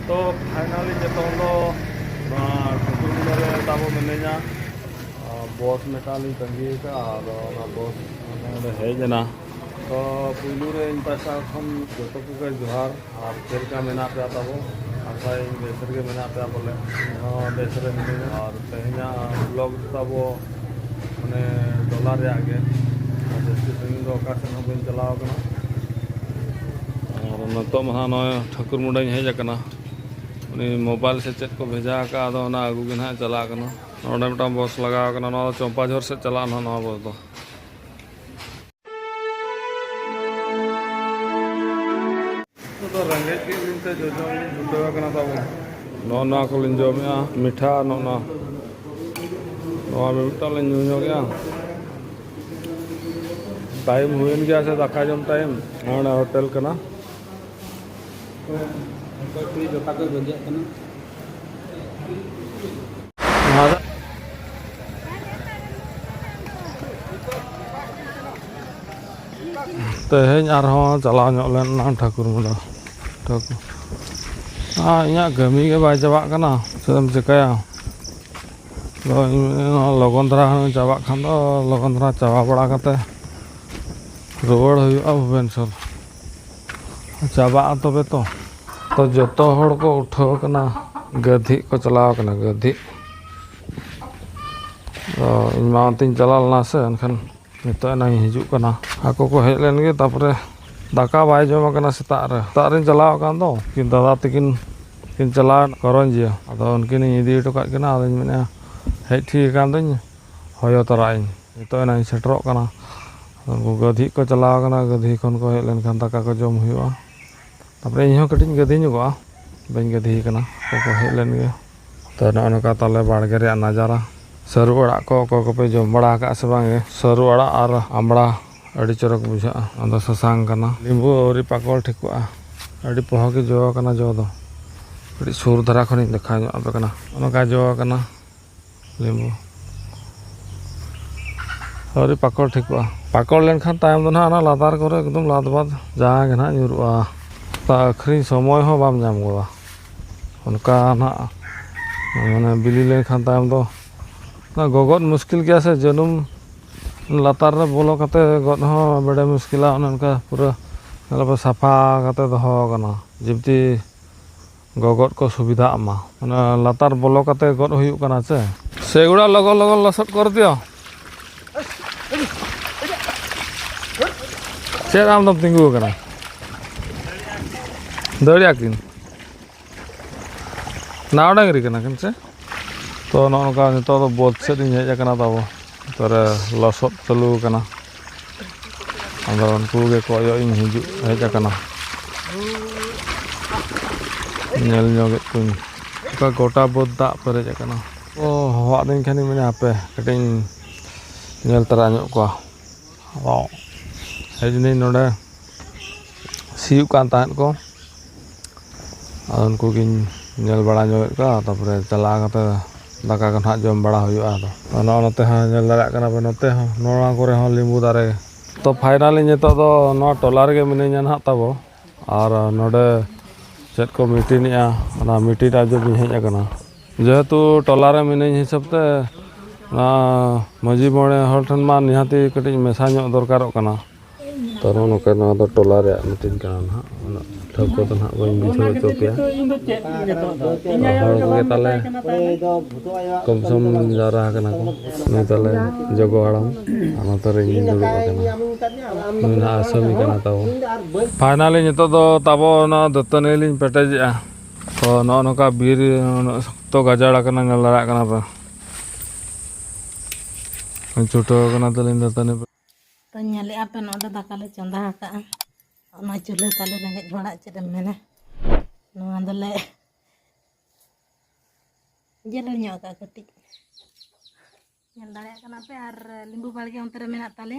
तो फाइनली जो ठकुरमुंडा रे ताबो मिनिया बस मेटाली तंगी और बस हेजना तो पुलू रे इन पासा खन जो को जोहार और चलका मेना पे ताबो आशा बेसर के मेना पे बोले बेसर मिनिया और तेहना ब्लॉग ताबो मैंने डॉलर रे आगे जैसे संगी दो ओकाशन बन चलाव कना और नतो महा न ठकुरमुंडा हेज कना उनी मोबाइल से चेक को भेजा का आदो ना आगू के ना चला कना नोडे मटा बस लगा कना ना चंपाझोर से चला ना बस दो तो रंगे के लिनते जो जुटवा कना ताबो नो को लिन जमिया मिठा नो मिठा लिन न्यू गया टाइम हुइन गया से दाका जम टाइम ओना होटल कना कोई जोता को बजे कना तेहें चला लेना ठकुरमुंडा इन कमी के बै चाबा चेम चिकाया लगन धारा चाबा खान लगन धारा चाबा बड़ा रुआड़ भुवनेश्वर चाबा तबे तो जो को उठाव गधी को चलाव गधी इन चला लेना से एनखान नित हजना आको को हेज लेन गे तापरे दाका बै जम सेता रे चलाव किन दादा तकिन किन चला करंजिया अदो उनकिन इदी हटो काना मेना हेज ठीक हयो तराइन नित सेटरों गधी को चलाव गधी खन को हेज लेन दाका को जम हुआ तापरे इन कटिंग गधी नुआ बन गधी को हेज लेन गे तो नौका ताले बाड़गे रे नजारा सरू अड़ा को पे जम बड़ा से बांगे सरू अड़ा और आमड़ा अड़ी चरक बुझा अदो ससांग लिंबू औरी पाकल ठिकुआ अड़ी पह के जो जो दो अड़ी सुर धारा खन देखा पे जो लिंबू औरी पाकल ठिकुआ पाकल लेनखान तायम दो ना लातार करे एकदम लाद बाद जहाँ ना ᱧᱩᱨᱩᱜᱼᱟ आखरी समय हो बाम जाम गोदा उनका ना माने बिली लेनखान तायम दो ना गगत मुश्किल गया से जनुम लातार रे बोलो कते गद हो बड़े मुश्किला उनका पूरा साफा कते दहो कना जिबती गगत को सुविधा अमा लातार बोलो कते गद हुयु कना से गुड़ा लगन लगन लसट कर दियो चेर आम दम तिंगु कना दड़िया किन नाव डांगरी कना किन से तो नौका नित बोध से हेज तब तोरे लसद चालू अदो उनको हजू हेज गोटा बोध दा पेरेज हवा दिन खानी मैं आपे कटिंग तरा को हेजनी नोडे सियुक कान ताहन को उनको बड़ा तापर चला दाका को ना जम बड़ा हुआ नोते दाड़ा नोते को लिंबू दारे तो फाइनली नित टोला रे मिनिया ना तब और नोडे चेक को मीटिंग मीटिंग जो हेजना जेहेतु टोला रे मिनी हिसाबते मजी मोड़े हर ठन मा निहाती कटिंग मेसा दरकार तो नौका टोला रे मीटिंग ना ठौको तो ना बी बुझे हचो पे ताले कम सम जारा ताले जगो हड़म दुड़ूबा आसामी तब फाइनली नित तब दतनी लिंग पेटेजे तो नौका बीर तो गाजाड़ दाड़ा पे छुटाव तलिंग दतनी तो नले पे नोडे दाका ले चंदा चूल्हे ताले रेंगेज बड़ा चेद मेने दोले जेल कटी पे और लिंबू बाड़गे अंतरे मेना ताले